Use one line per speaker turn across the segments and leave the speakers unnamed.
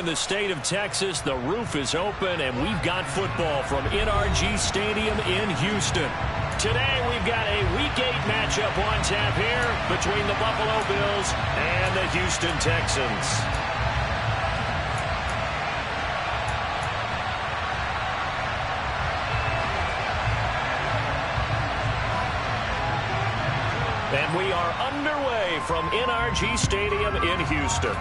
the state of Texas, the roof is open, and we've got football from NRG Stadium in Houston. Today, we've got a Week 8 matchup on tap here between the Buffalo Bills and the Houston Texans. And we are underway from NRG Stadium in Houston.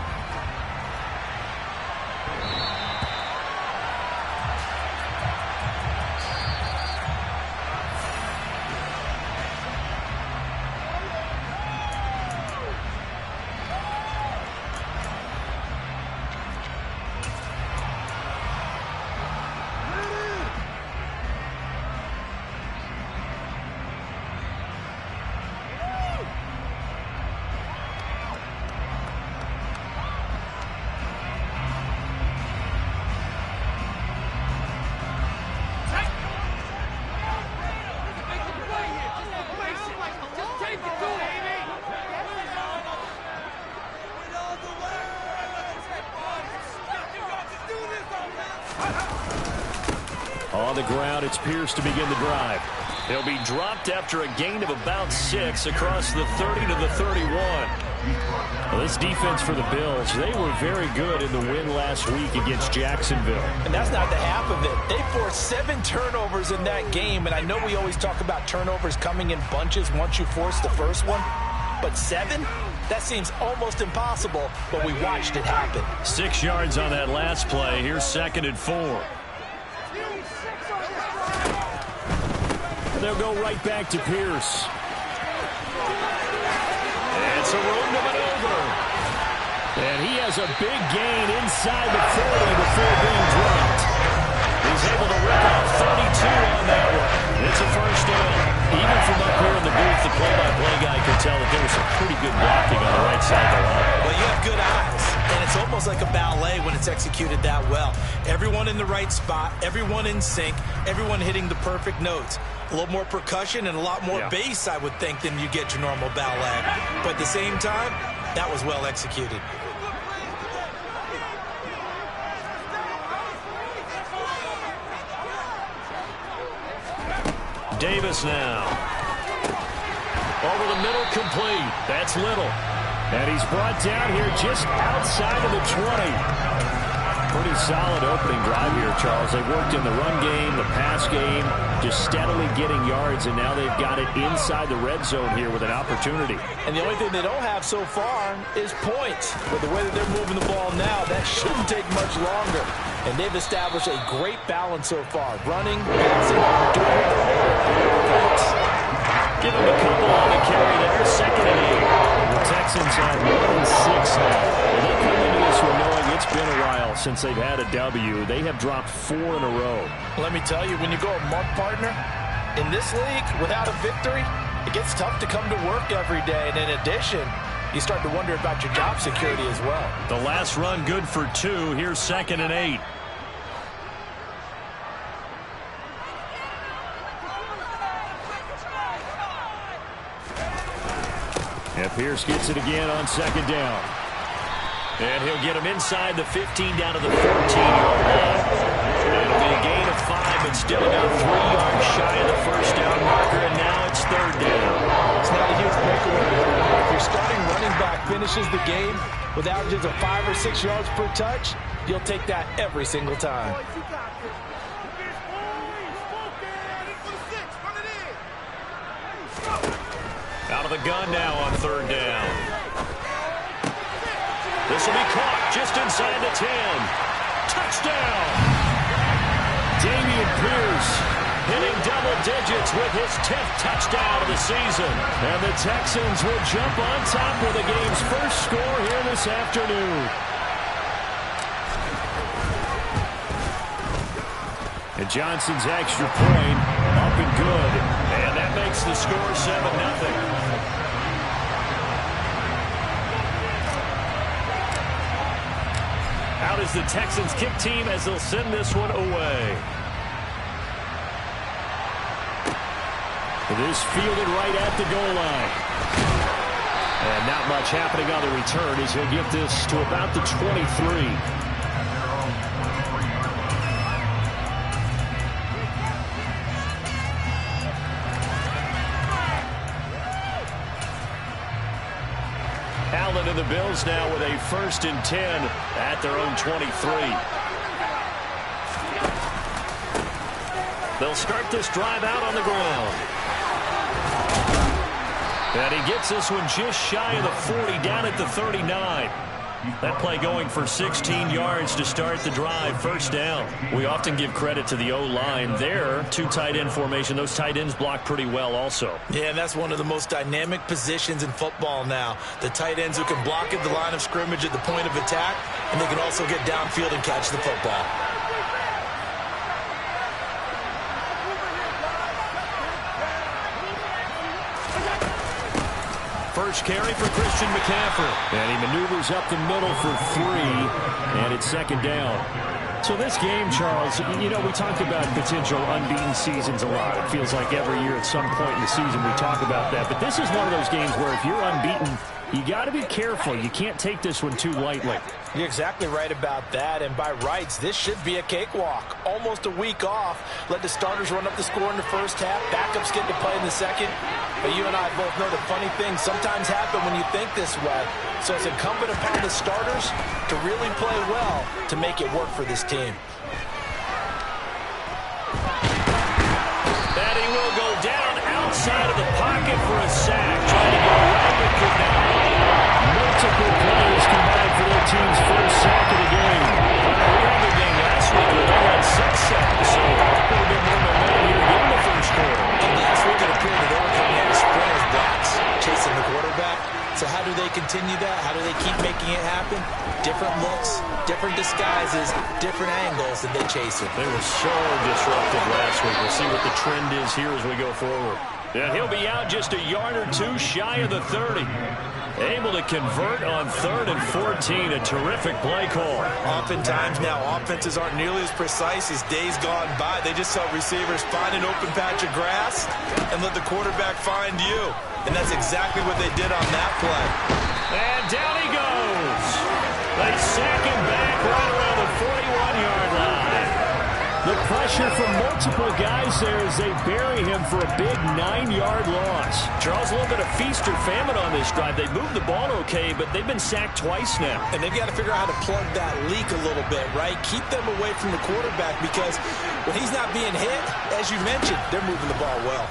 On the ground, it's Pierce to begin the drive. He'll be dropped after a gain of about 6 across the 30 to the 31. Well, this defense for the Bills, they were very good in the win last week against Jacksonville.
And that's not the half of it. They forced 7 turnovers in that game, and I know we always talk about turnovers coming in bunches once you force the first one, but 7? That seems almost impossible, but we watched it happen.
6 yards on that last play. Here's 2nd and 4. They'll go right back to Pierce. It's a room to maneuver. And he has a big gain inside the 40 before being dropped. He's able to rip off 32 on that one. It's a first down. Even from up here in the booth, the play-by-play guy could tell that there was some pretty good blocking on the right side of the line.
Well, you have good eyes, and it's almost like a ballet when it's executed that well. Everyone in the right spot, everyone in sync, everyone hitting the perfect notes. A little more percussion and a lot more bass, I would think, than you get your normal ballet. But at the same time, that was well executed.
Davis now. Over the middle, complete. That's Little. And he's brought down here just outside of the 20. Pretty solid opening drive here, Charles. They worked in the run game, the pass game, just steadily getting yards, and now they've got it inside the red zone here with an opportunity.
And the only thing they don't have so far is points. But the way that they're moving the ball now, that shouldn't take much longer. And they've established a great balance so far. Running, passing, doing what they're doing.
Give them a couple on the carry there. 2nd and 8. The Texans have 1-6 now. Well, they come into this one knowing it's been a while since they've had a W. They have dropped 4 in a row.
Let me tell you, when you go a month partner, in this league, without a victory, it gets tough to come to work every day. And in addition, you start to wonder about your job security as well.
The last run good for 2. Here's 2nd and 8. And Pierce gets it again on 2nd down. And he'll get him inside the 15 down to the 14-yard line. It'll be a gain of 5, but still about 3 yards shy of the first down marker, and now it's 3rd down.
It's not a huge breakaway. If your starting running back finishes the game with averages of 5 or 6 yards per touch, you'll take that every single time.
Out of the gun now on 3rd down. This will be caught just inside the 10. Touchdown! Dameon Pierce hitting double digits with his 10th touchdown of the season. And the Texans will jump on top with the game's first score here this afternoon. And Johnson's extra point up and good. And that makes the score 7-0. Out is the Texans kick team as they'll send this one away. It is fielded right at the goal line. And not much happening on the return as he'll get this to about the 23. Bills now with a 1st and 10 at their own 23. They'll start this drive out on the ground. And he gets this one just shy of the 40, down at the 39. That play going for 16 yards to start the drive. 1st down. We often give credit to the O-line there. 2 tight end formation. Those tight ends block pretty well also.
Yeah, and that's one of the most dynamic positions in football now. The tight ends who can block at the line of scrimmage at the point of attack, and they can also get downfield and catch the football.
First carry for Christian McCaffrey. And he maneuvers up the middle for 3. And it's 2nd down. So this game, Charles, you know, we talk about potential unbeaten seasons a lot. It feels like every year at some point in the season we talk about that. But this is one of those games where if you're unbeaten, you got to be careful. You can't take this one too lightly.
You're exactly right about that. And by rights, this should be a cakewalk. Almost a week off. Let the starters run up the score in the first half. Backups get to play in the second. But you and I both know the funny things sometimes happen when you think this way. So it's incumbent upon the starters to really play well to make it work for this team.
And he will go down outside of the pocket for a sack. Trying to go right with it now. Multiple players combined for their team's first sack of the game. We had the game last week where they had 6 sacks. So a little bit more momentum here in the first quarter.
And last week it appeared that they were coming in as sprinters blocks, chasing the quarterback. So how do they continue that? How do they keep making it happen? Different looks, different disguises, different angles that they chase it.
They were so disruptive last week. We'll see what the trend is here as we go forward. Yeah, he'll be out just a yard or 2 shy of the 30. Able to convert on 3rd and 14. A terrific play call.
Oftentimes now, offenses aren't nearly as precise as days gone by. They just help receivers find an open patch of grass and let the quarterback find you. And that's exactly what they did on that play.
And down he goes. They sack him back right around the 41-yard line. The pressure from multiple guys there as they bury him for a big 9-yard loss. Charles, a little bit of feast or famine on this drive. They moved the ball okay, but they've been sacked twice now.
And they've got to figure out how to plug that leak a little bit, right? Keep them away from the quarterback because when he's not being hit, as you mentioned, they're moving the ball well.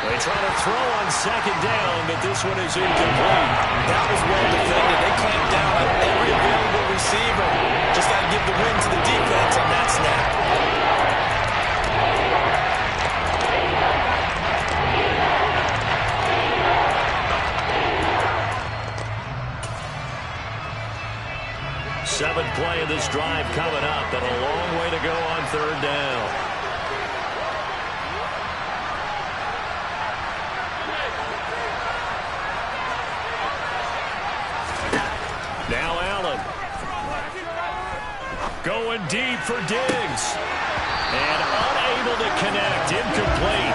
They try to throw on 2nd down, but this one is incomplete.
That was well defended. They clamped down on every available receiver. Just got to give the win to the defense on that snap.
Seventh play of this drive coming up, and a long way to go on 3rd down. Now Allen. Going deep for Diggs. And unable to connect. Incomplete.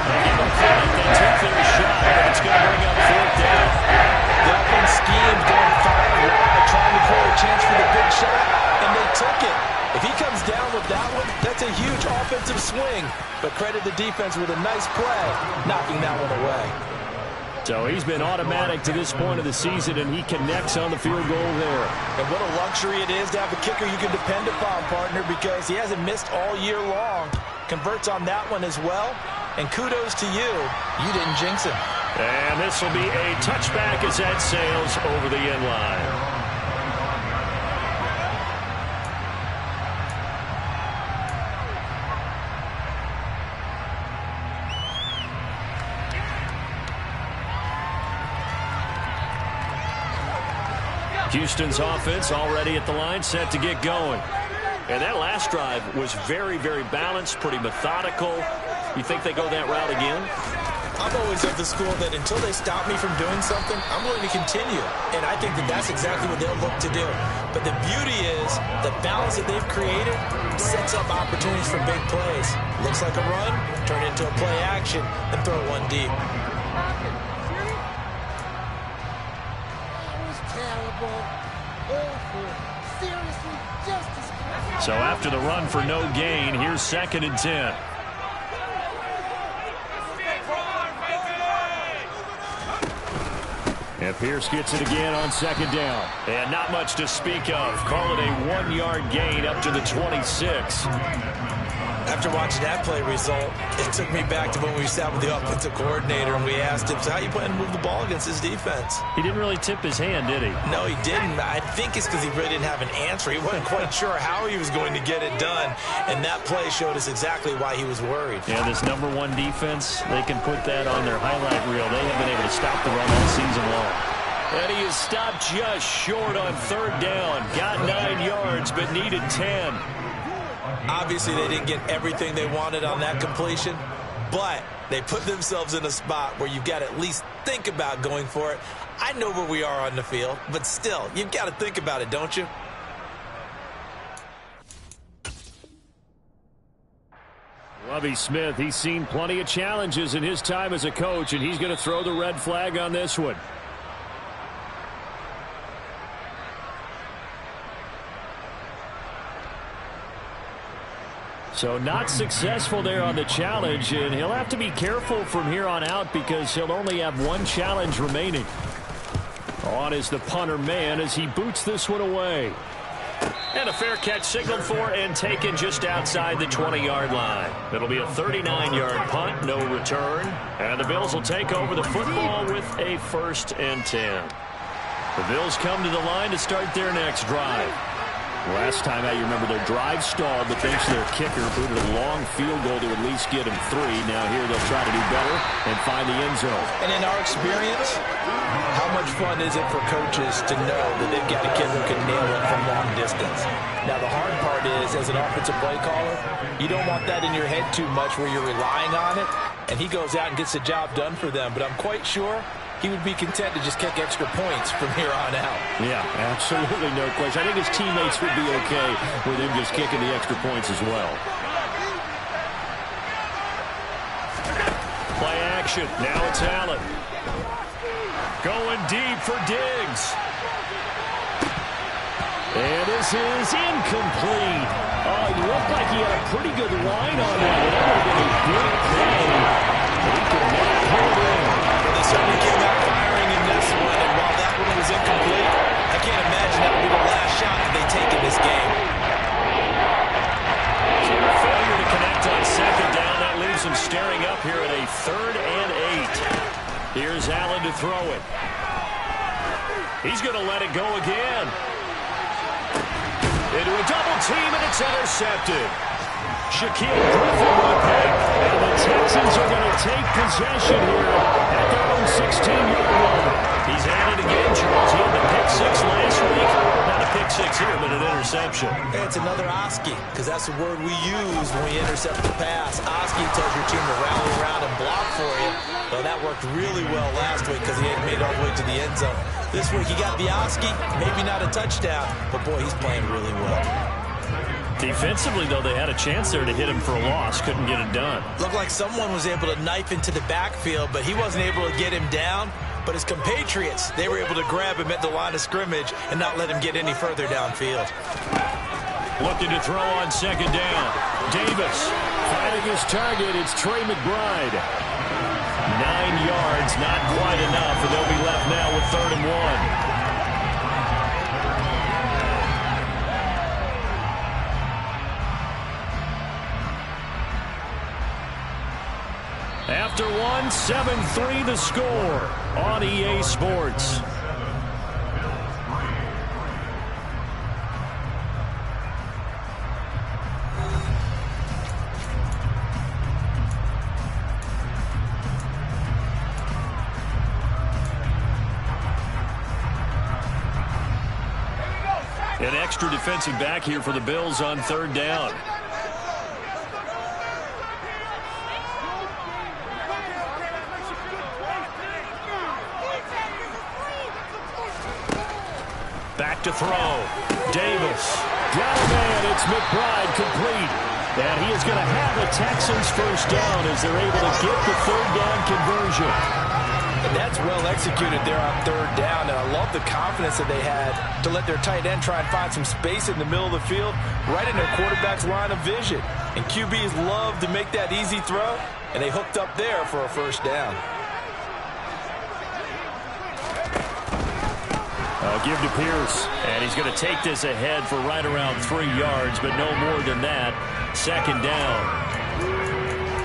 They give him credit. They took their shot. But it's going to bring up 4th down.
The offense schemed, going 5 wide, trying to create a chance for the big shot, and they took it. If he comes down with that one, that's a huge offensive swing. But credit the defense with a nice play, knocking that one away.
So he's been automatic to this point of the season, and he connects on the field goal there.
And what a luxury it is to have a kicker you can depend upon, partner, because he hasn't missed all year long. Converts on that one as well. And kudos to you. You didn't jinx him.
And this will be a touchback as that sails over the end line. Houston's offense already at the line, set to get going. And that last drive was very, very balanced, pretty methodical. You think they go that route again?
I'm always of the school that until they stop me from doing something, I'm going to continue. And I think that that's exactly what they'll look to do. But the beauty is the balance that they've created sets up opportunities for big plays. Looks like a run, turn it into a play action, and throw one deep.
So after the run for no gain, here's 2nd and 10. And Pierce gets it again on second down. And not much to speak of. Call it a 1-yard gain up to the 26.
After watching that play result, it took me back to when we sat with the offensive coordinator and we asked him, so how you plan to move the ball against his defense?
He didn't really tip his hand, did he?
No, he didn't. I think it's because he really didn't have an answer. He wasn't quite sure how he was going to get it done, and that play showed us exactly why he was worried.
Yeah, this #1 defense, they can put that on their highlight reel. They have been able to stop the run all season long. And he is stopped just short on third down. Got 9 yards, but needed 10.
Obviously, they didn't get everything they wanted on that completion, but they put themselves in a spot where you've got to at least think about going for it. I know where we are on the field, but still, you've got to think about it, don't you?
Lovie Smith, he's seen plenty of challenges in his time as a coach, and he's going to throw the red flag on this one. So not successful there on the challenge, and he'll have to be careful from here on out because he'll only have 1 challenge remaining. On is the punter man as he boots this one away. And a fair catch signaled for and taken just outside the 20-yard line. It'll be a 39-yard punt, no return. And the Bills will take over the football with a 1st and 10. The Bills come to the line to start their next drive. Last time out, you remember their drive stalled, but thanks to their kicker, booted a long field goal to at least get them 3. Now here they'll try to do better and find the end zone.
And in our experience, how much fun is it for coaches to know that they've got a kid who can nail it from long distance? Now, the hard part is, as an offensive play caller, you don't want that in your head too much where you're relying on it, and he goes out and gets the job done for them. But I'm quite sure he would be content to just kick extra points from here on out.
Yeah, absolutely no question. I think his teammates would be okay with him just kicking the extra points as well. Play action. Now it's Allen. Going deep for Diggs. And this is incomplete. Oh, he looked like he had a pretty good line on that. That would have been a good play. But he could not pull it in.
They certainly came out firing in this one, and while that one was incomplete, I can't imagine that would be the last shot that they take in this game.
So a failure to connect on second down. That leaves them staring up here at a 3rd and 8. Here's Allen to throw it. He's going to let it go again. Into a double team, and it's intercepted. Shaquille Griffin with a pick, and the Texans are going to take possession here at their own 16-yard line. He's at it again, Charles. He had the pick 6 last week. Not a pick 6 here, but an interception.
Hey, it's another Oski, because that's the word we use when we intercept the pass. Oski tells your team to rally around and block for you. Well, that worked really well last week because he had made it all the way to the end zone. This week he got the Oski, maybe not a touchdown, but boy, he's playing really well.
Defensively, though, they had a chance there to hit him for a loss. Couldn't get it done.
Looked like someone was able to knife into the backfield, but he wasn't able to get him down. But his compatriots, they were able to grab him at the line of scrimmage and not let him get any further downfield.
Looking to throw on second down. Davis finding his target. It's Trey McBride. 9 yards, not quite enough, and they'll be left now with 3rd and 1. After 1, 7-3 the score on EA Sports. An extra defensive back here for the Bills on 3rd down. Back to throw. Davis. Got a man. It's McBride complete. And he is going to have the Texans 1st down as they're able to get the 3rd down conversion.
And that's well executed there on 3rd down. And I love the confidence that they had to let their tight end try and find some space in the middle of the field, right in their quarterback's line of vision. And QBs love to make that easy throw, and they hooked up there for a 1st down.
Give to Pierce. And he's going to take this ahead for right around 3 yards, but no more than that. Second down.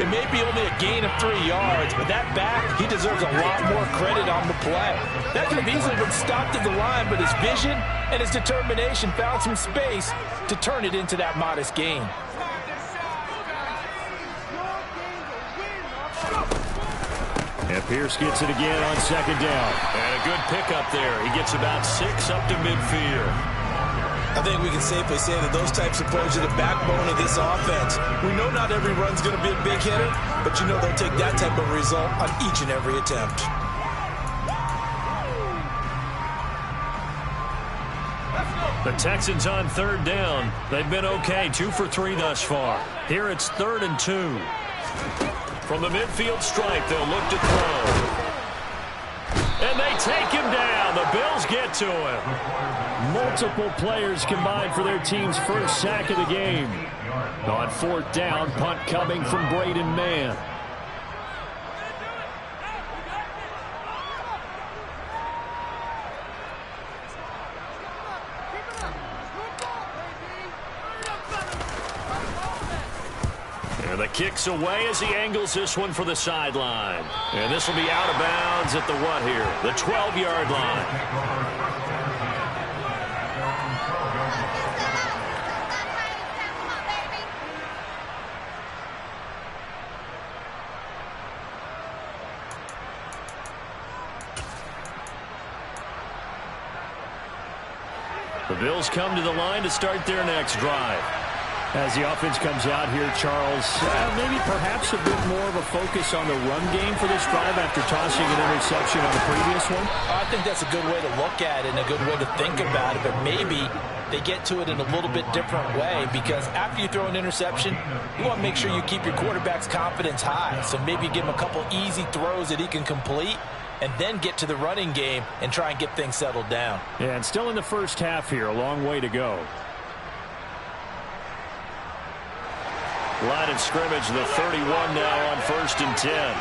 It may be only a gain of 3 yards, but that back, he deserves a lot more credit on the play. That could have easily been stopped at the line, but his vision and his determination found some space to turn it into that modest gain.
And Pierce gets it again on second down. And a good pickup there. He gets about 6 up to midfield.
I think we can safely say that those types of plays are the backbone of this offense. We know not every run's going to be a big hitter, but you know they'll take that type of result on each and every attempt.
The Texans on third down. They've been okay, 2 for 3 thus far. Here it's 3rd and 2. From the midfield stripe, they'll look to throw. And they take him down. The Bills get to him. Multiple players combined for their team's first sack of the game. On 4th down, punt coming from Braden Mann. And the kick's away as he angles this one for the sideline. And this will be out of bounds at the what here? The 12-yard line. The Bills come to the line to start their next drive. As the offense comes out here, Charles, maybe perhaps a bit more of a focus on the run game for this drive after tossing an interception on the previous one?
I think that's a good way to look at it and a good way to think about it, but maybe they get to it in a little bit different way, because after you throw an interception, you want to make sure you keep your quarterback's confidence high. So maybe give him a couple easy throws that he can complete, and then get to the running game and try and get things settled down.
Yeah, and still in the first half here, a long way to go. Line of scrimmage, the 31 now on 1st and 10.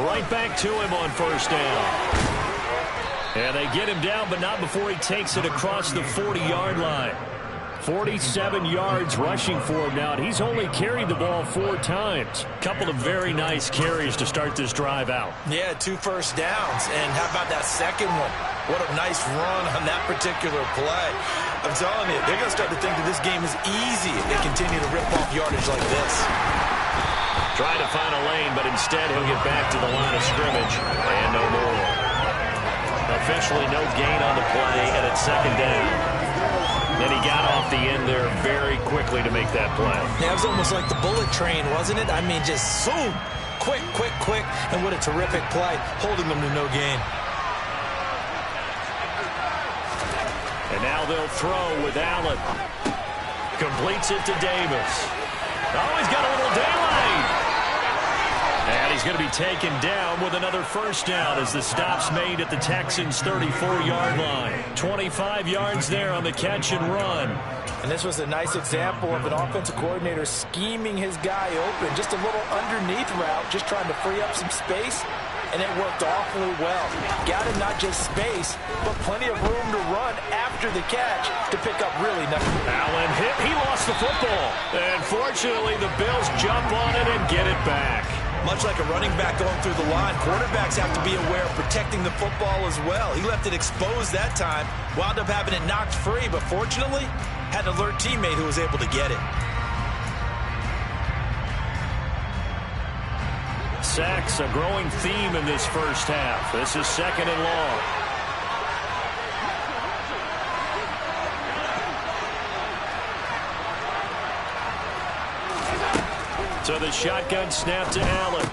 Right back to him on 1st down. And they get him down, but not before he takes it across the 40-yard line. 47 yards rushing for him now. He's only carried the ball 4 times. Couple of very nice carries to start this drive out.
Yeah, 2 first downs. And how about that second one? What a nice run on that particular play. I'm telling you, they're going to start to think that this game is easy if they continue to rip off yardage like this.
Trying to find a lane, but instead he'll get back to the line of scrimmage. And no more. Officially no gain on the play, and it's 2nd down. Then he got off the end there very quickly to make that play.
Yeah, it was almost like the bullet train, wasn't it? I mean, just zoom, quick, quick, quick, and what a terrific play, holding them to no gain.
And now they'll throw with Allen. Completes it to Davis. Oh, he's got a little daylight. And he's going to be taken down with another first down as the stop's made at the Texans' 34-yard line. 25 yards there on the catch and run.
And this was a nice example of an offensive coordinator scheming his guy open. Just a little underneath route, just trying to free up some space. And it worked awfully well. Got him not just space, but plenty of room to run after the catch to pick up really nothing.
Allen hit. He lost the football. And fortunately, the Bills jump on it and get it back.
Much like a running back going through the line, quarterbacks have to be aware of protecting the football as well. He left it exposed that time, wound up having it knocked free, but fortunately, had an alert teammate who was able to get it.
Sacks, a growing theme in this first half. This is 2nd and long. So the shotgun snap to Allen.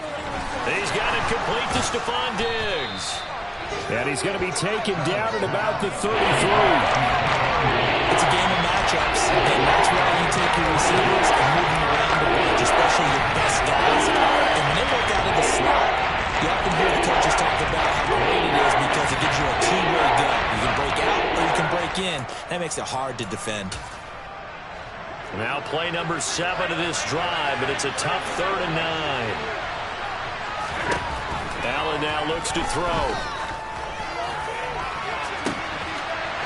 He's got it complete to Stephon Diggs. And he's going to be taken down at about the 33.
It's a game of matchups, and that's why you take your receivers and move them around the bench, especially your best guys. And when they work out in the slot, you often hear the coaches talk about how great it is because it gives you a two-way gun. You can break out or you can break in. That makes it hard to defend.
Now play number 7 of this drive, but it's a tough 3rd and 9. Allen now looks to throw.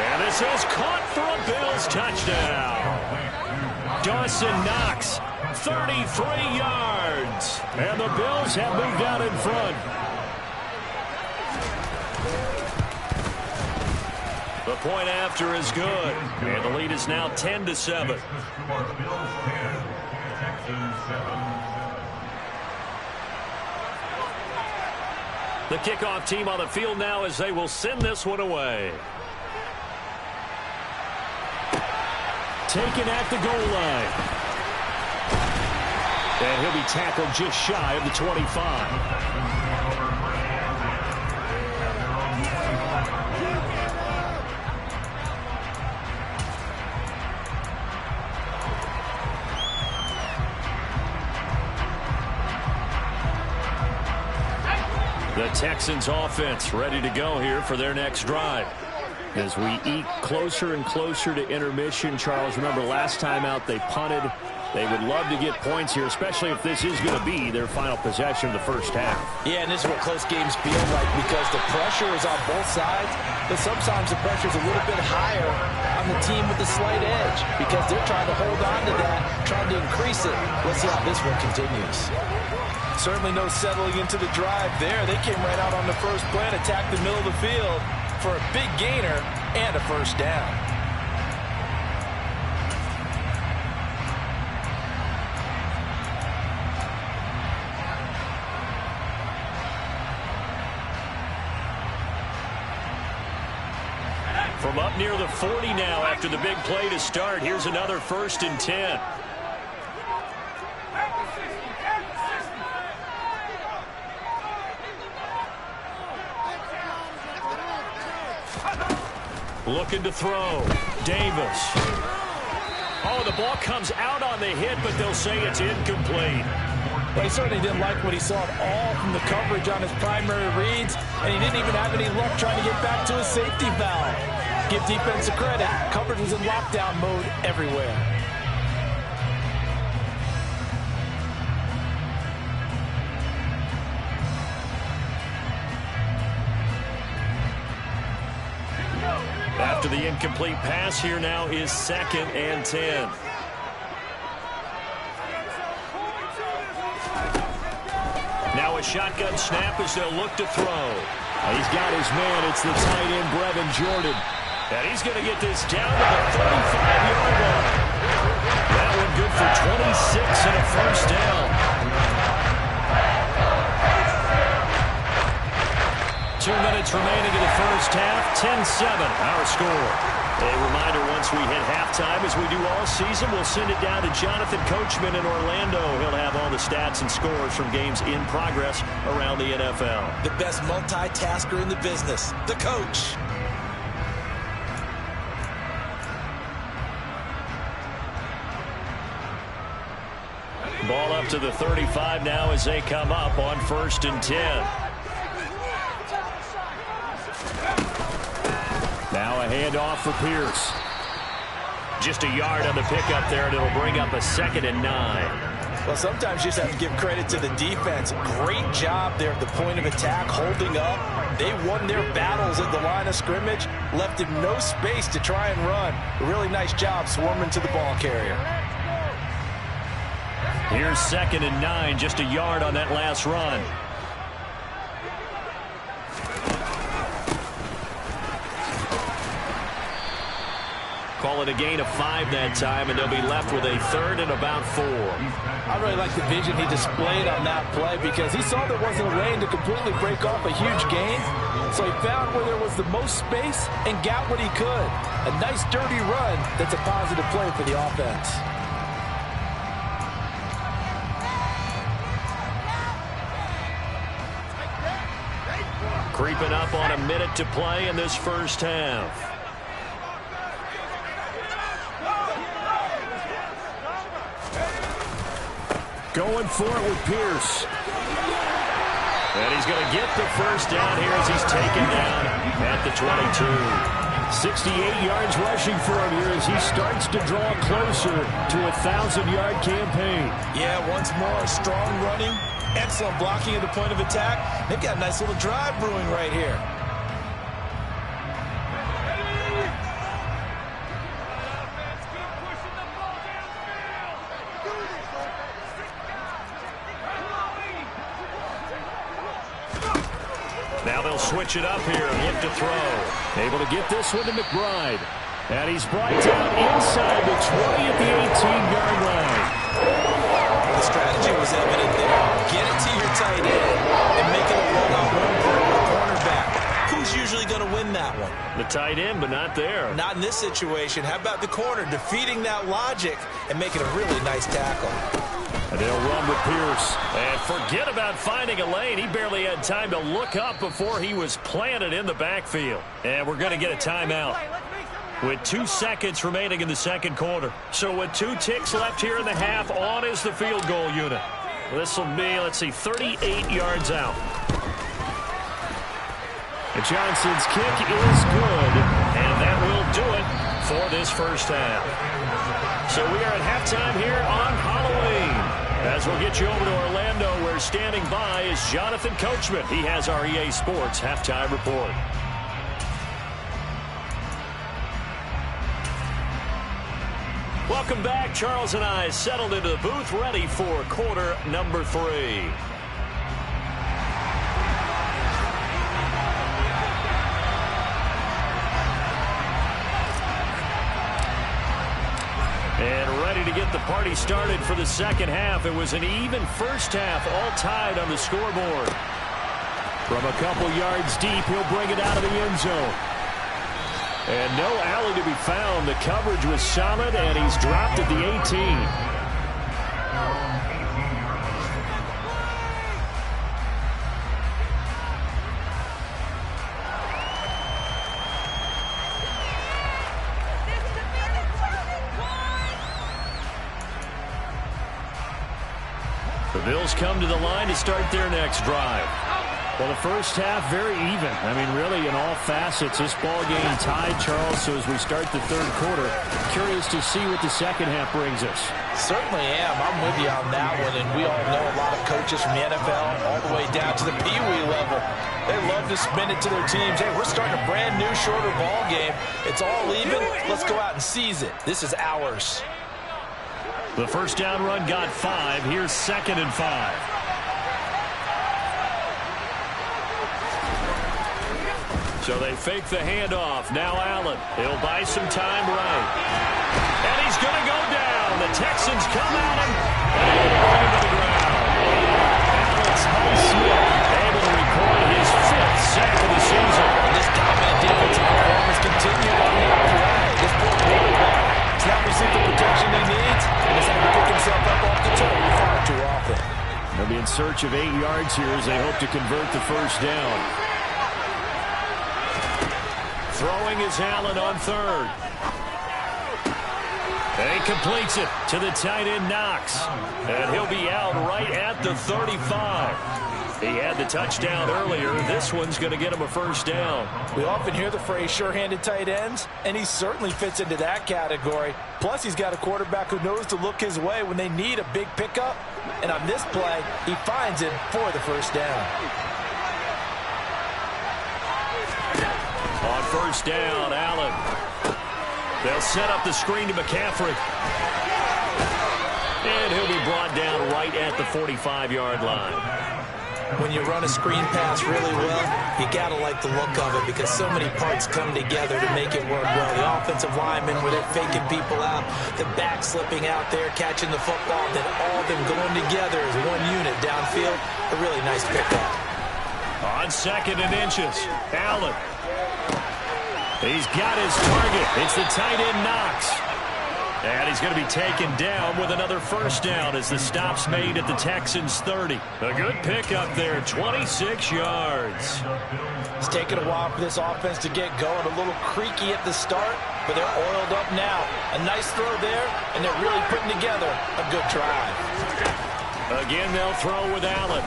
And this is caught for a Bills touchdown. Dawson Knox, 33 yards. And the Bills have moved out in front. The point after is good. And the lead is now 10-7. The kickoff team on the field now as they will send this one away. Taken at the goal line. And he'll be tackled just shy of the 25. The Texans offense ready to go here for their next drive. As we eke closer and closer to intermission, Charles, remember last time out they punted. They would love to get points here, especially if this is going to be their final possession of the first half.
Yeah, and this is what close games feel like because the pressure is on both sides, but sometimes the pressure is a little bit higher on the team with the slight edge because they're trying to hold on to that, trying to increase it. Let's see how this one continues. Certainly no settling into the drive there. They came right out on the first play and attacked the middle of the field for a big gainer and a first down.
From up near the 40 now after the big play to start. Here's another 1st and 10. Looking to throw. Davis. Oh, the ball comes out on the hit, but they'll say it's incomplete.
But he certainly didn't like what he saw at all from the coverage on his primary reads, and he didn't even have any luck trying to get back to his safety valve. Give defense a credit. Coverage was in lockdown mode everywhere.
After the incomplete pass, here now is 2nd and 10. Now a shotgun snap as they'll look to throw. He's got his man. It's the tight end, Brevin Jordan. And he's going to get this down to the 35-yard line. That one good for 26 and a first down. 2 minutes remaining in the first half. 10-7, our score. A reminder, once we hit halftime, as we do all season, we'll send it down to Jonathan Coachman in Orlando. He'll have all the stats and scores from games in progress around the NFL.
The best multitasker in the business, the coach.
Ball up to the 35 now as they come up on 1st and 10. Now a handoff for Pierce. Just a yard on the pickup there, and it'll bring up a 2nd and 9.
Well, sometimes you just have to give credit to the defense. Great job there at the point of attack, holding up. They won their battles at the line of scrimmage, left him no space to try and run. A really nice job swarming to the ball carrier.
Here's 2nd and 9, just a yard on that last run. Call it a gain of 5 that time, and they'll be left with a 3rd and about 4.
I really like the vision he displayed on that play because he saw there wasn't a lane to completely break off a huge gain. So he found where there was the most space and got what he could. A nice dirty run that's a positive play for the offense.
Creeping up on a minute to play in this first half. Going for it with Pierce. And he's going to get the first down here as he's taken down at the 22. 68 yards rushing for him here as he starts to draw closer to a 1,000-yard campaign.
Yeah, once more, strong running, excellent blocking at the point of attack. They've got a nice little drive brewing right here.
Now they'll switch it up here and look to throw. Able to get this one to McBride. And he's brought down inside the 20 at the 18-yard line.
The strategy was evident there. Get it to your tight end and make it a one-on-one play with a cornerback. Who's usually going to win that one?
The tight end, but not there.
Not in this situation. How about the corner defeating that logic and making a really nice tackle?
And they'll run with Pierce. And forget about finding a lane. He barely had time to look up before he was planted in the backfield. And we're going to get a timeout with 2 seconds remaining in the second quarter. So with 2 ticks left here in the half, on is the field goal unit. This will be, let's see, 38 yards out. And Johnson's kick is good, and that will do it for this first half. So we are at halftime here on Halloween. As we'll get you over to Orlando, where standing by is Jonathan Coachman. He has our EA Sports halftime report. Welcome back. Charles and I settled into the booth, ready for quarter number 3. And ready to get the party started for the second half. It was an even first half, all tied on the scoreboard. From a couple yards deep, he'll bring it out of the end zone. And no alley to be found. The coverage was solid, and he's dropped at the 18. The Bills come to the line to start their next drive. Well, the first half, very even. I mean, really, in all facets, this ball game tied, Charles. So as we start the third quarter, curious to see what the second half brings us.
Certainly am. I'm with you on that one. And we all know a lot of coaches from the NFL all the way down to the Pee-wee level. They love to spin it to their teams. Hey, we're starting a brand new, shorter ball game. It's all even. Let's go out and seize it. This is ours.
The first down run got 5. Here's 2nd and 5. So they fake the handoff. Now Allen. He'll buy some time right. And he's going to go down. The Texans come at him. And they bring him to the ground. Alex Highsmith able to record his 5th sack of the season.
And this dominant defensive performance continued on the outside. This poor quarterback has not received the protection he needs and has had to pick himself up off the turf far too often.
They'll be in search of 8 yards here as they hope to convert the first down. Throwing is Allen on 3rd. And he completes it to the tight end Knox. And he'll be out right at the 35. He had the touchdown earlier. This one's going to get him a first down.
We often hear the phrase sure-handed tight ends, and he certainly fits into that category. Plus, he's got a quarterback who knows to look his way when they need a big pickup. And on this play, he finds it for the first down.
On first down, Allen. They'll set up the screen to McCaffrey. And he'll be brought down right at the 45-yard line.
When you run a screen pass really well, you got to like the look of it because so many parts come together to make it work well. The offensive linemen, where they're faking people out, the back slipping out there, catching the football, then all of them going together as one unit downfield. A really nice pickup.
On 2nd and inches, Allen. He's got his target. It's the tight end Knox. And he's going to be taken down with another first down as the stop's made at the Texans' 30. A good pickup there, 26 yards.
It's taken a while for this offense to get going. A little creaky at the start, but they're oiled up now. A nice throw there, and they're really putting together a good drive.
Again, they'll throw with Allen.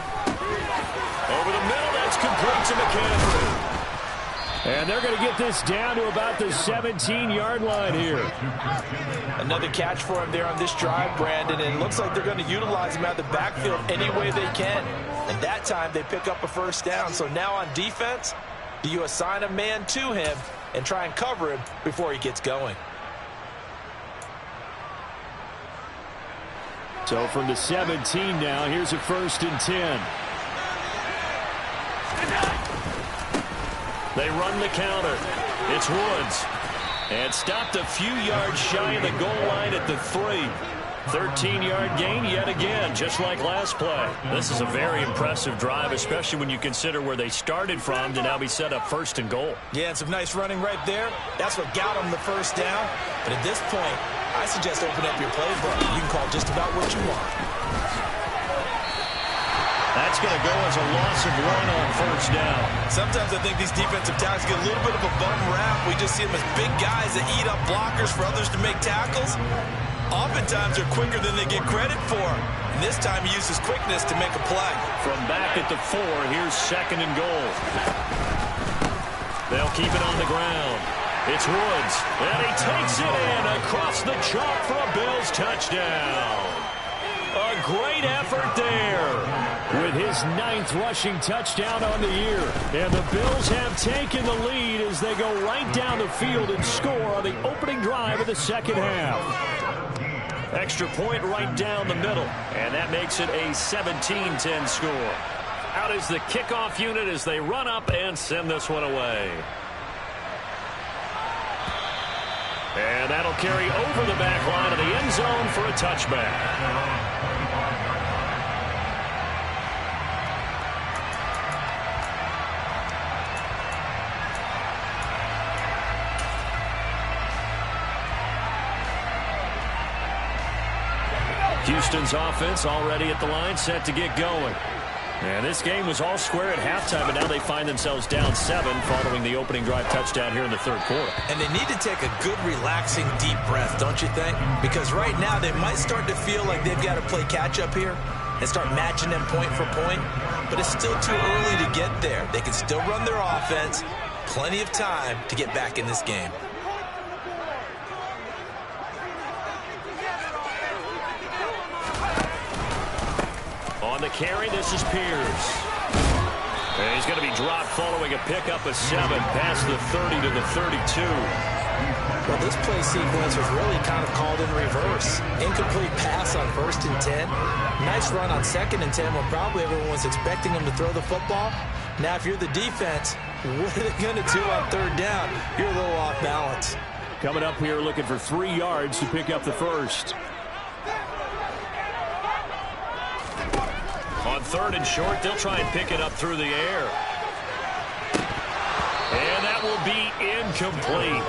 Over the middle, that's complete to McCaffrey. And they're going to get this down to about the 17-yard line here.
Another catch for him there on this drive, Brandon, and it looks like they're going to utilize him out of the backfield any way they can. And that time, they pick up a first down. So now on defense, do you assign a man to him and try and cover him before he gets going?
So from the 17 now, here's a 1st and 10. They run the counter. It's Woods. And stopped a few yards shy of the goal line at the 3. 13-yard gain yet again, just like last play. This is a very impressive drive, especially when you consider where they started from to now be set up 1st and goal.
Yeah, and some nice running right there. That's what got them the first down. But at this point, I suggest open up your playbook. You can call just about what you want.
That's going to go as a loss of 1 on 1st down.
Sometimes I think these defensive tackles get a little bit of a bum rap. We just see them as big guys that eat up blockers for others to make tackles. Oftentimes they're quicker than they get credit for. And this time he uses quickness to make a play.
From back at the 4, here's 2nd and goal. They'll keep it on the ground. It's Woods, and he takes it in across the chalk for a Bills touchdown. A great effort there with his 9th rushing touchdown on the year. And the Bills have taken the lead as they go right down the field and score on the opening drive of the second half. Extra point right down the middle, and that makes it a 17-10 score. Out is the kickoff unit as they run up and send this one away. And that'll carry over the back line of the end zone for a touchback. Houston's offense already at the line, set to get going. And this game was all square at halftime, but now they find themselves down 7 following the opening drive touchdown here in the 3rd quarter.
And they need to take a good, relaxing, deep breath, don't you think? Because right now they might start to feel like they've got to play catch-up here and start matching them point for point. But it's still too early to get there. They can still run their offense. Plenty of time to get back in this game.
On the carry, this is Pierce. And he's going to be dropped following a pickup of 7 past the 30 to the 32.
Well, this play sequence was really kind of called in reverse. Incomplete pass on 1st and 10. Nice run on 2nd and 10 when probably everyone was expecting him to throw the football. Now, if you're the defense, what are they going to do on 3rd down? You're a little off balance.
Coming up here looking for 3 yards to pick up the 1st. On 3rd and short, they'll try and pick it up through the air. And that will be incomplete.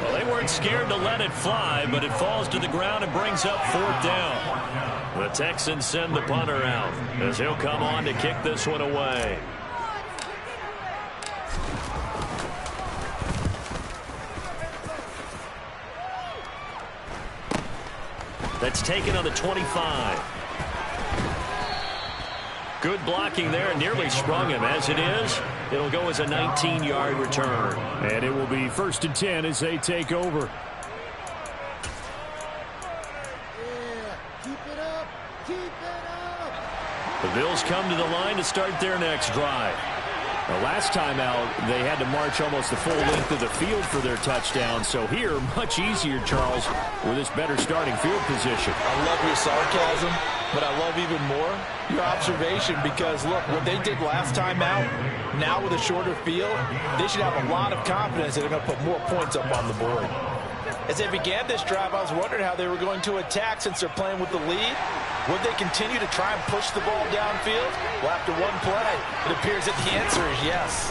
Well, they weren't scared to let it fly, but it falls to the ground and brings up 4th down. The Texans send the punter out as he'll come on to kick this one away. That's taken on the 25. Good blocking there, nearly sprung him. As it is, it'll go as a 19-yard return. And it will be 1st and 10 as they take over. The Bills come to the line to start their next drive. The last time out, they had to march almost the full length of the field for their touchdown. So here, much easier, Charles, with this better starting field position.
I love your sarcasm, but I love even more your observation because, look, what they did last time out, now with a shorter field, they should have a lot of confidence that they're going to put more points up on the board. As they began this drive, I was wondering how they were going to attack since they're playing with the lead. Would they continue to try and push the ball downfield? Well, after one play, it appears that the answer is yes.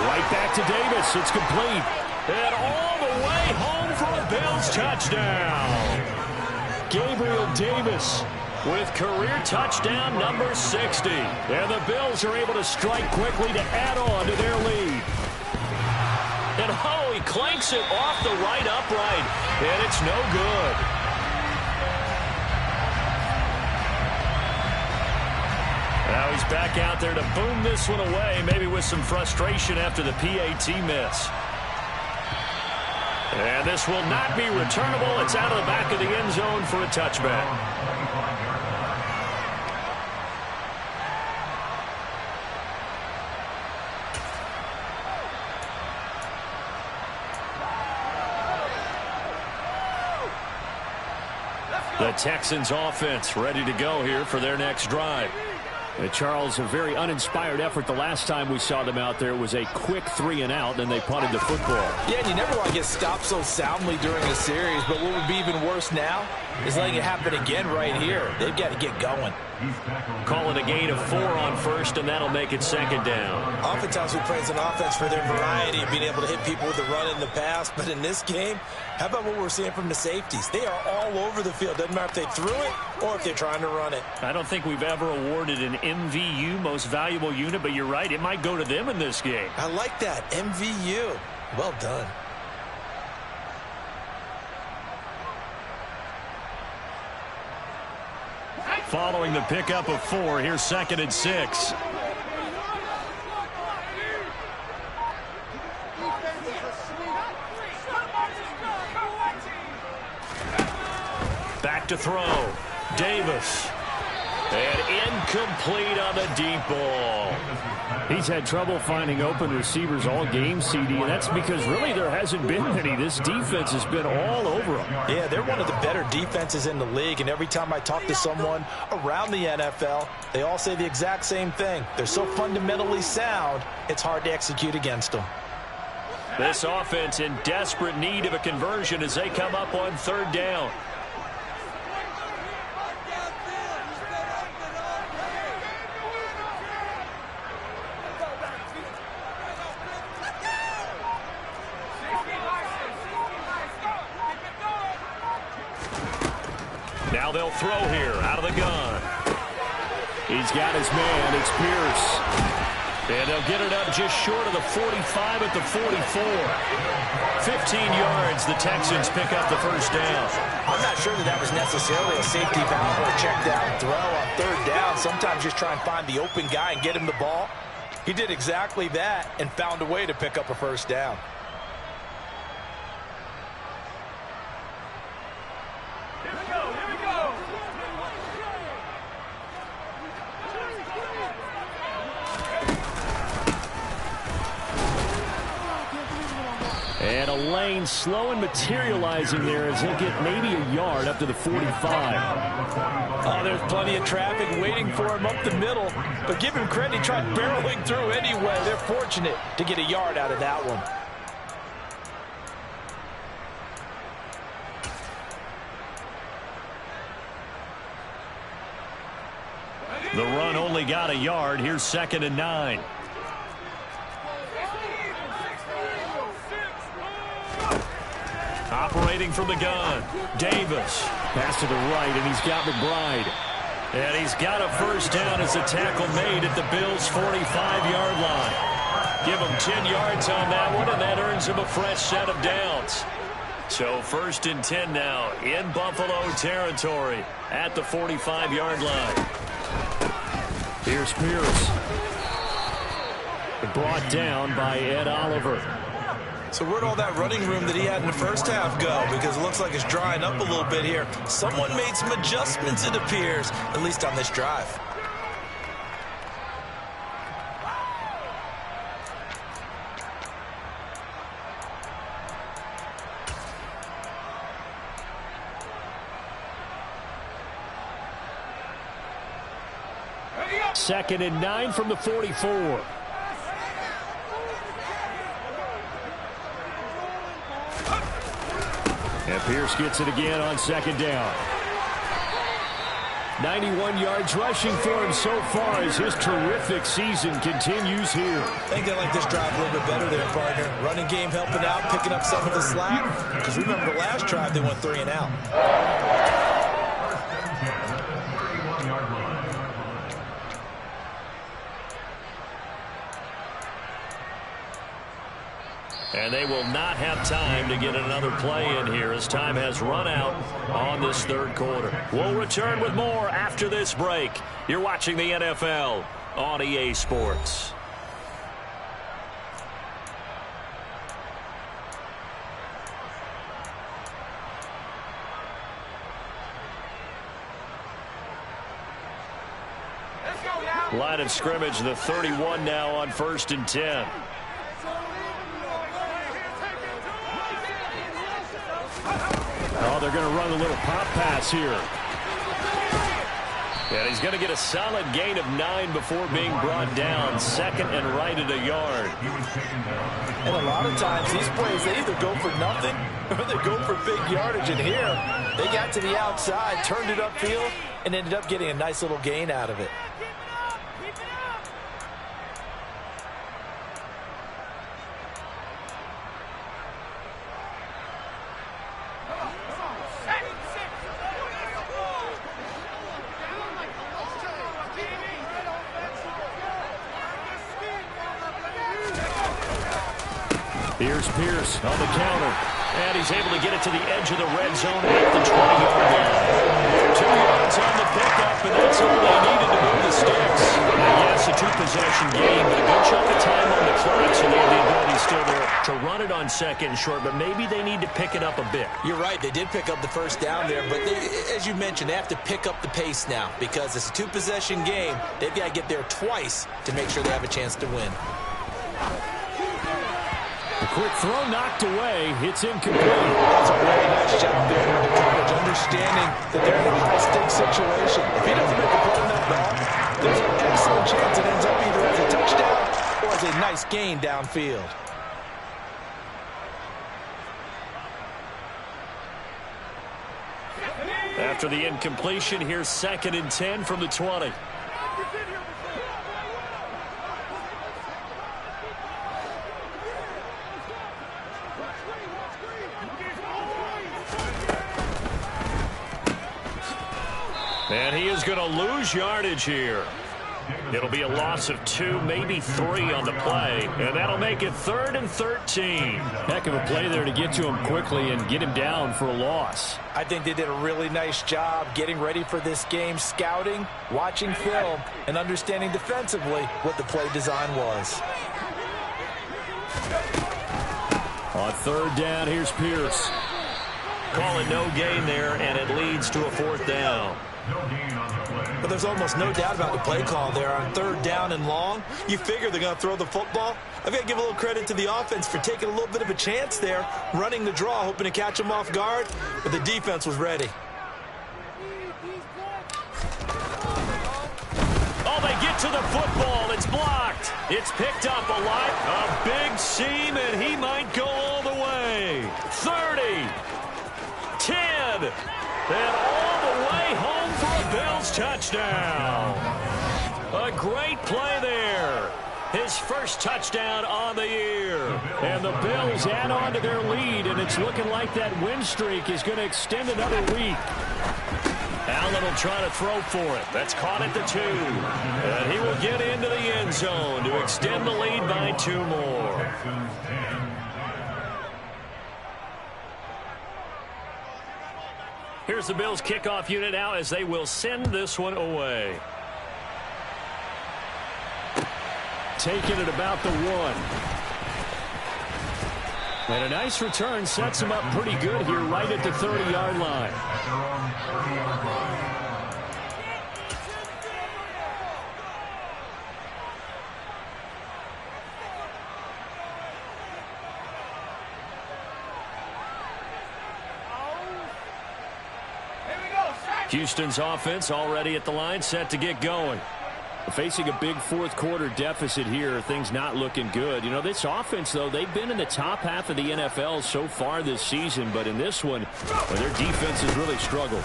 Right back to Davis. It's complete. And all the way home for a Bills touchdown. Gabriel Davis with career touchdown number 60. And the Bills are able to strike quickly to add on to their lead. And oh, he clanks it off the right upright. And it's no good. Now he's back out there to boom this one away, maybe with some frustration after the PAT miss. And this will not be returnable. It's out of the back of the end zone for a touchback. The Texans offense ready to go here for their next drive. Charles, a very uninspired effort the last time we saw them out there. It was a quick 3-and-out, and they punted the football.
Yeah, and you never want to get stopped so soundly during a series, but what would be even worse now is letting it happen again right here. They've got to get going.
Call it a gain of 4 on first, and that'll make it second down.
Oftentimes we praise an offense for their variety of being able to hit people with the run in the pass, but in this game, how about what we're seeing from the safeties? They are all over the field. Doesn't matter if they threw it or if they're trying to run it.
I don't think we've ever awarded an MVU, most valuable unit, but you're right. It might go to them in this game.
I like that. MVU. Well done.
Following the pickup of 4, here's 2nd and 6. Back to throw. Davis. And incomplete on the deep ball. He's had trouble finding open receivers all game, CD, and that's because really there hasn't been many. This defense has been all over them.
Yeah, they're one of the better defenses in the league, and every time I talk to someone around the NFL, they all say the exact same thing. They're so fundamentally sound, it's hard to execute against them.
This offense in desperate need of a conversion as they come up on 3rd down. Now they'll throw here out of the gun. He's got his man. It's Pierce. And they'll get it up just short of the 45 at the 44. 15 yards. The Texans pick up the first down.
I'm not sure that was necessarily a safety valve or a check down throw on 3rd down. Sometimes just try and find the open guy and get him the ball. He did exactly that and found a way to pick up a first down.
And a lane slow and materializing there as he'll get maybe a yard up to the 45.
Oh, there's plenty of traffic waiting for him up the middle. But give him credit, he tried barreling through anyway. They're fortunate to get a yard out of that one.
The run only got a yard. Here's 2nd and 9. Operating from the gun, Davis. Pass to the right, and he's got McBride. And he's got a first down as a tackle made at the Bills' 45-yard line. Give him 10 yards on that one, and that earns him a fresh set of downs. So 1st and 10 now in Buffalo territory at the 45-yard line. Here's Pierce. Brought down by Ed Oliver.
So where'd all that running room that he had in the first half go? Because it looks like it's drying up a little bit here. Someone made some adjustments, it appears, at least on this drive.
Second and 9 from the 44. And Pierce gets it again on 2nd down. 91 yards rushing for him so far as his terrific season continues here.
I think they like this drive a little bit better there, partner. Running game helping out, picking up some of the slack. Because remember the last drive they went 3 and out.
And they will not have time to get another play in here as time has run out on this 3rd quarter. We'll return with more after this break. You're watching the NFL on EA Sports. Line of scrimmage, the 31 now on 1st and 10.
Oh, they're going to run a little pop pass here.
And he's going to get a solid gain of 9 before being brought down. Second and right at a yard.
And a lot of times these plays, they either go for nothing or they go for big yardage. And here, they got to the outside, turned it upfield, and ended up getting a nice little gain out of it.
Here's Pierce on the counter. And he's able to get it to the edge of the red zone at the 20-yard line. 2 yards on the pickup, and that's all they needed to move the sticks. And yes, a 2-possession game, but a good chunk of time on the clock, so they have the ability still to run it on second and short, but maybe they need to pick it up a bit.
You're right. They did pick up the first down there, but as you mentioned, they have to pick up the pace now because it's a 2-possession game. They've got to get there twice to make sure they have a chance to win.
The quick throw knocked away. It's incomplete.
That's a really nice job there by the coverage, understanding that they're in a high-stakes situation. If he doesn't make a play on that ball, there's an excellent chance it ends up either as a touchdown or as a nice gain downfield.
After the incompletion, here's 2nd and 10 from the 20. And he is going to lose yardage here. It'll be a loss of 2, maybe 3 on the play, and that'll make it 3rd and 13.
Heck of a play there to get to him quickly and get him down for a loss.
I think they did a really nice job getting ready for this game, scouting, watching film, and understanding defensively what the play design was.
On 3rd down, here's Pierce.
Call it no gain there, and it leads to a 4th down.
But there's almost no doubt about the play call there on 3rd down and long. You figure they're going to throw the football. I've got to give a little credit to the offense for taking a little bit of a chance there, running the draw, hoping to catch them off guard, but the defense was ready.
Oh, they get to the football. It's blocked. It's picked up a lot. A big seam, and he might go all the way. 30, 10, and all the way home for a Bills touchdown. A great play there. His first touchdown on the year.
And the Bills add on to their lead, and it's looking like that win streak is going to extend another week.
Allen will try to throw for it. That's caught at the 2. And he will get into the end zone to extend the lead by 2 more. Here's the Bills kickoff unit now as they will send this one away.
Taking it about the 1. And a nice return sets him up pretty good here right at the 30-yard line.
Houston's offense already at the line, set to get going.
Facing a big fourth-quarter deficit here, things not looking good. You know, this offense, though, they've been in the top half of the NFL so far this season, but in this one, well, their defense has really struggled.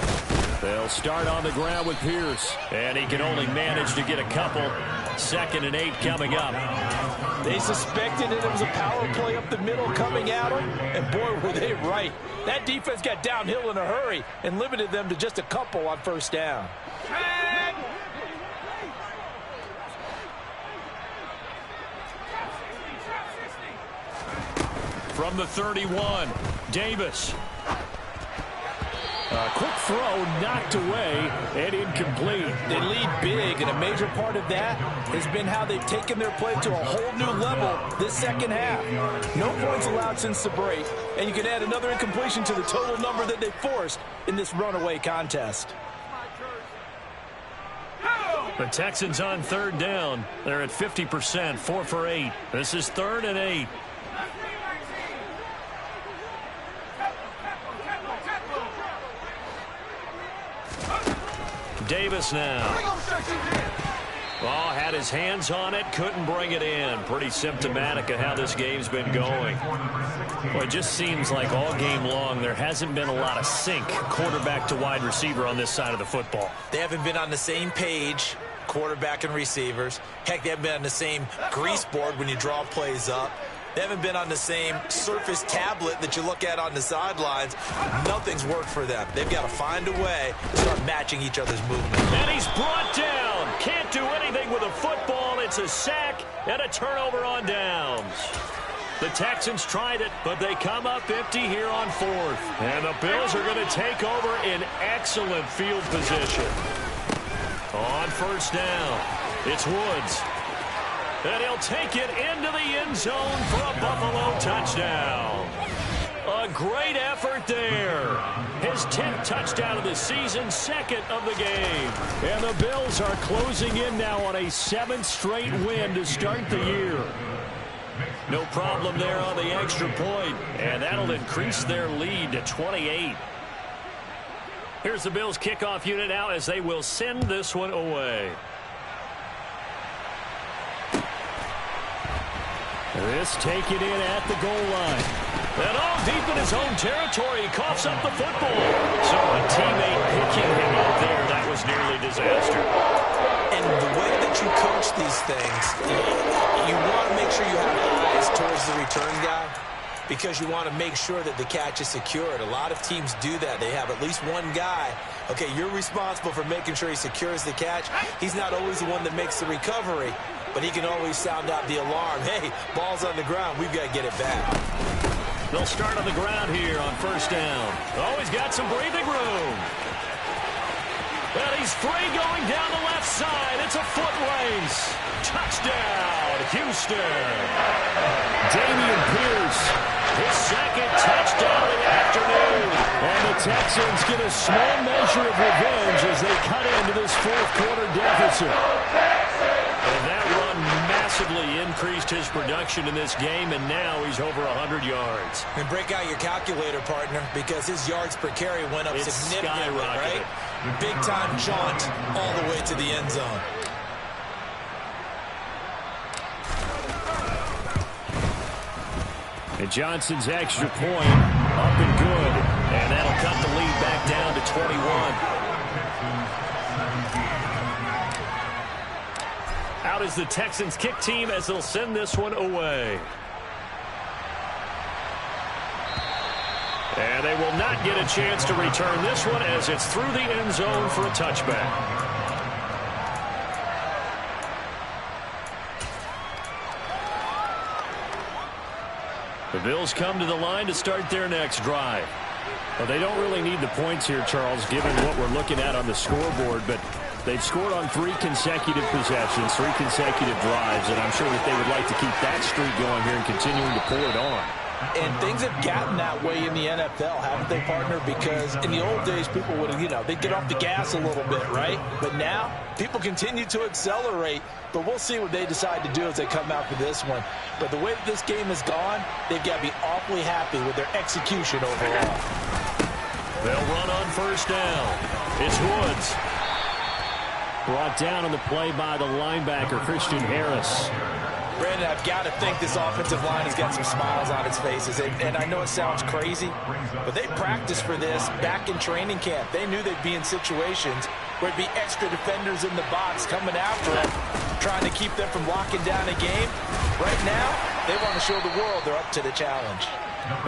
They'll start on the ground with Pierce.
And he can only manage to get a couple. 2nd and 8 coming up.
They suspected that it was a power play up the middle coming at them, and boy, were they right. That defense got downhill in a hurry and limited them to just a couple on 1st down.
From the 31, Davis.
Quick throw knocked away and incomplete.
They lead big, and a major part of that has been how they've taken their play to a whole new level this second half. No points allowed since the break, and you can add another incompletion to the total number that they forced in this runaway contest.
The Texans on third down. They're at 50%, 4 for 8. This is 3rd and 8. Davis now. Ball had his hands on it, couldn't bring it in. Pretty symptomatic of how this game's been going. Well, it just seems like all game long there hasn't been a lot of sync quarterback to wide receiver on this side of the football.
They haven't been on the same page, quarterback and receivers. Heck, they haven't been on the same grease board when you draw plays up. They haven't been on the same Surface tablet that you look at on the sidelines. Nothing's worked for them. They've got to find a way to start matching each other's movement.
And he's brought down. Can't do anything with a football. It's a sack and a turnover on downs. The Texans tried it, but they come up empty here on 4th. And the Bills are going to take over in excellent field position. On 1st down, it's Woods. And he'll take it into the end zone for a Buffalo touchdown. A great effort there. His 10th touchdown of the season, 2nd of the game. And the Bills are closing in now on a 7th straight win to start the year. No problem there on the extra point, and that'll increase their lead to 28. Here's the Bills kickoff unit now as they will send this one away. This taken in at the goal line. And all deep in his own territory, he coughs up the football. So a teammate picking him up there, that was nearly disaster.
And the way that you coach these things, you want to make sure you have eyes towards the return guy because you want to make sure that the catch is secured. A lot of teams do that. They have at least one guy. Okay, you're responsible for making sure he secures the catch. He's not always the one that makes the recovery, but he can always sound out the alarm. Hey, ball's on the ground. We've got to get it back.
They'll start on the ground here on 1st down. Oh, he's got some breathing room. And he's free going down the left side. It's a foot race. Touchdown, Houston. Damian Pierce, his 2nd touchdown of the afternoon. And the Texans get a small measure of revenge as they cut into this 4th quarter deficit. And that run massively increased his production in this game, and now he's over 100 yards.
And break out your calculator, partner, because his yards per carry went up significantly, right? Big-time jaunt all the way to the end zone.
And Johnson's extra point up and good, and that'll cut the lead back down to 21. Out is the Texans kick team as they'll send this one away. And they will not get a chance to return this one as it's through the end zone for a touchback. The Bills come to the line to start their next drive. Well, they don't really need the points here, Charles, given what we're looking at on the scoreboard, but they've scored on 3 consecutive possessions, 3 consecutive drives, and I'm sure that they would like to keep that streak going here and continuing to pour it on.
And things have gotten that way in the NFL, haven't they, partner? Because in the old days, people would, they'd get off the gas a little bit, right? But now, people continue to accelerate. But we'll see what they decide to do as they come out for this one. But the way that this game has gone, they've got to be awfully happy with their execution overall.
They'll run on 1st down. It's Woods. Brought down on the play by the linebacker, Christian Harris.
Brandon, I've got to think this offensive line has got some smiles on its faces. And I know it sounds crazy, but they practiced for this back in training camp. They knew they'd be in situations where it'd be extra defenders in the box coming after them, trying to keep them from locking down a game. Right now, they want to show the world they're up to the challenge.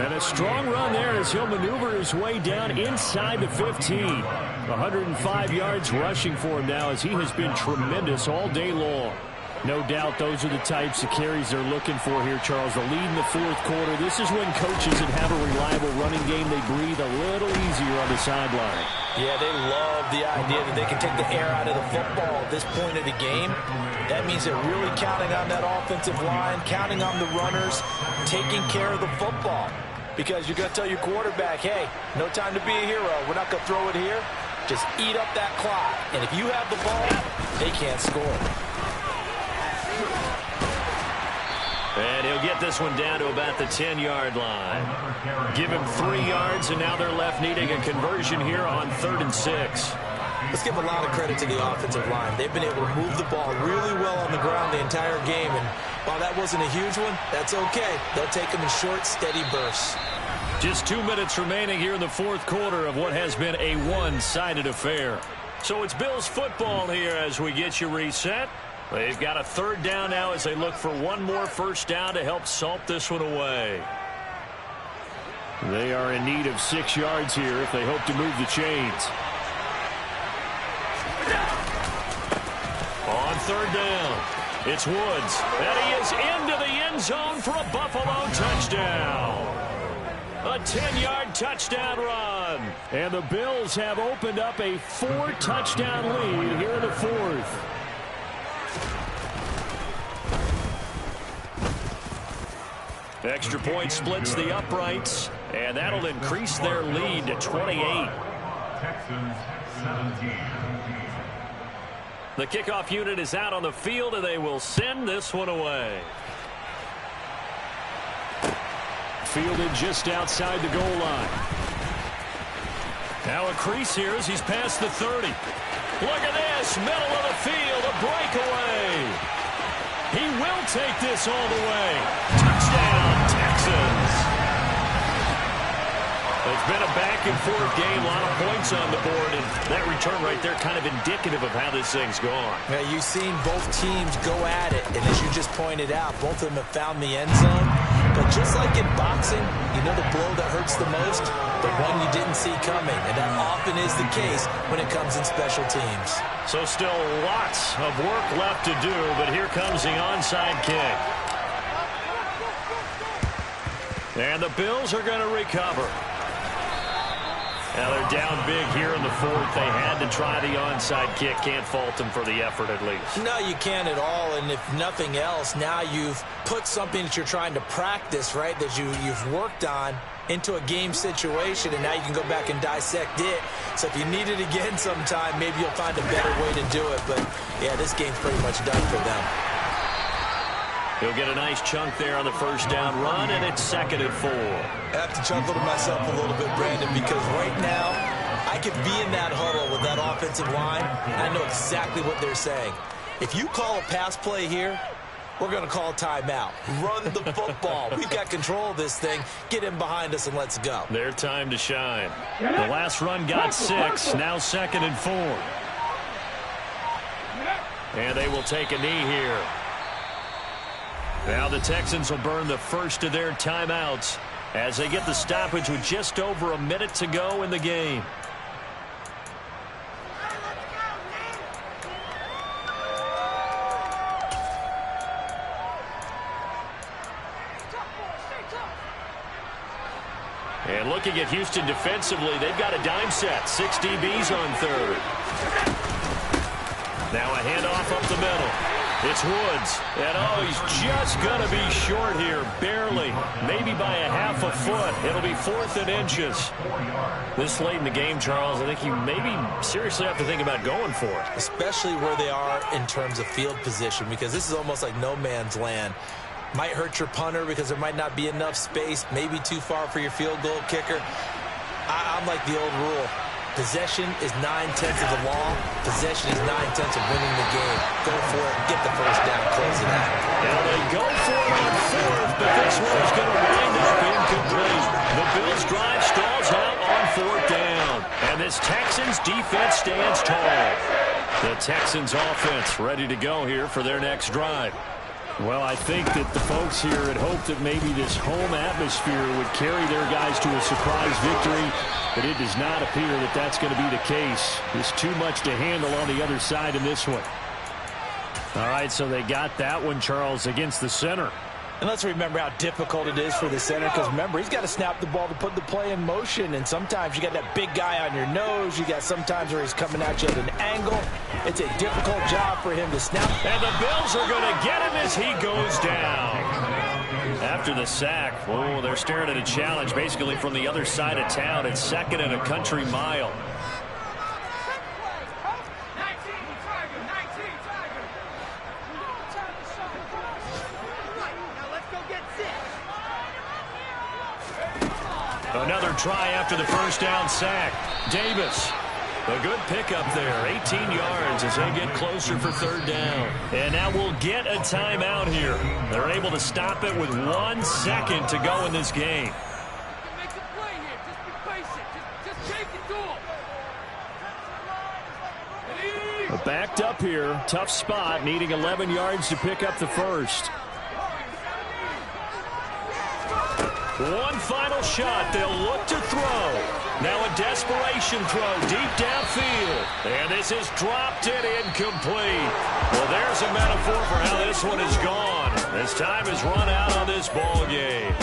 And a strong run there as he'll maneuver his way down inside the 15. 105 yards rushing for him now as he has been tremendous all day long.
No doubt those are the types of carries they're looking for here, Charles. The lead in the fourth quarter. This is when coaches that have a reliable running game, they breathe a little easier on the sideline.
Yeah, they love the idea that they can take the air out of the football at this point of the game. That means they're really counting on that offensive line, counting on the runners, taking care of the football. Because you're going to tell your quarterback, hey, no time to be a hero. We're not going to throw it here. Just eat up that clock. And if you have the ball, they can't score.
And he'll get this one down to about the 10-yard line. Give him 3 yards, and now they're left needing a conversion here on 3rd and 6.
Let's give a lot of credit to the offensive line. They've been able to move the ball really well on the ground the entire game. And while that wasn't a huge one, that's okay. They'll take them in short, steady bursts.
Just 2 minutes remaining here in the fourth quarter of what has been a one-sided affair. So it's Bills football here as we get you reset. They've got a 3rd down now as they look for one more first down to help salt this one away. They are in need of 6 yards here if they hope to move the chains. On 3rd down, it's Woods. And he is into the end zone for a Buffalo touchdown. A 10-yard touchdown run. And the Bills have opened up a 4-touchdown lead here in the fourth. Extra point splits the uprights, and that'll increase their lead to 28.
Texans 17.
The kickoff unit is out on the field, and they will send this one away. Fielded just outside the goal line. Now a crease here as he's past the 30. Look at this, middle of the field, a breakaway. He will take this all the way. Touchdown, Texans. It's been a back-and-forth game, a lot of points on the board, and that return right there kind of indicative of how this thing's gone.
Yeah, you've seen both teams go at it, and as you just pointed out, both of them have found the end zone. But just like in boxing, you know the blow that hurts the most? The one you didn't see coming, and that often is the case when it comes in special teams.
So still lots of work left to do, but here comes the onside kick. And the Bills are going to recover. Now they're down big here in the fourth. They had to try the onside kick. Can't fault them for the effort at least.
No, you can't at all. And if nothing else, now you've put something that you're trying to practice, right, that you've worked on into a game situation, and now you can go back and dissect it. So if you need it again sometime, maybe you'll find a better way to do it. But, yeah, this game's pretty much done for them.
He'll get a nice chunk there on the first down run, and it's 2nd and 4.
I have to chuckle to myself a little bit, Brandon, because right now I could be in that huddle with that offensive line, and I know exactly what they're saying. If you call a pass play here, we're going to call a timeout. Run the football. We've got control of this thing. Get in behind us and let's go.
Their time to shine. The last run got 6, now 2nd and 4. And they will take a knee here. Now the Texans will burn the first of their timeouts as they get the stoppage with just over a minute to go in the game. And looking at Houston defensively, they've got a dime set. 6 DBs on 3rd. Now a handoff up the middle. It's Woods. And, oh, he's just going to be short here. Barely. Maybe by a half a foot. It'll be 4th and inches. This late in the game, Charles, I think you maybe seriously have to think about going for it.
Especially where they are in terms of field position, because this is almost like no man's land. Might hurt your punter because there might not be enough space, maybe too far for your field goal kicker. I'm like the old rule. Possession is 9/10 of the law. Possession is 9/10 of winning the game. Go for it. Get the first down. Close it out.
Now they go for it on 4th, but this one is going to wind up incomplete. The Bills drive stalls out on 4th down. And this Texans defense stands tall. The Texans offense ready to go here for their next drive. Well, I think that the folks here had hoped that maybe this home atmosphere would carry their guys to a surprise victory, but it does not appear that that's going to be the case. There's too much to handle on the other side in this one.
All right, so they got that one, Charles, against the center.
And let's remember how difficult it is for the center, because remember, he's got to snap the ball to put the play in motion, and sometimes you got that big guy on your nose. You got sometimes where he's coming at you at an angle. It's a difficult job for him to snap.
And the Bills are going to get him as he goes down. After the sack, oh, they're staring at a challenge basically from the other side of town. It's 2nd and a country mile. Another try after the first down sack. Davis, a good pickup there. 18 yards as they get closer for 3rd down. And now we'll get a timeout here. They're able to stop it with 1 second to go in this game. Backed up here. Tough spot, needing 11 yards to pick up the first. One final shot. They'll look to throw. Now a desperation throw deep downfield. And this is dropped it incomplete. Well, there's a metaphor for how this one is gone. As time has run out on this ball game.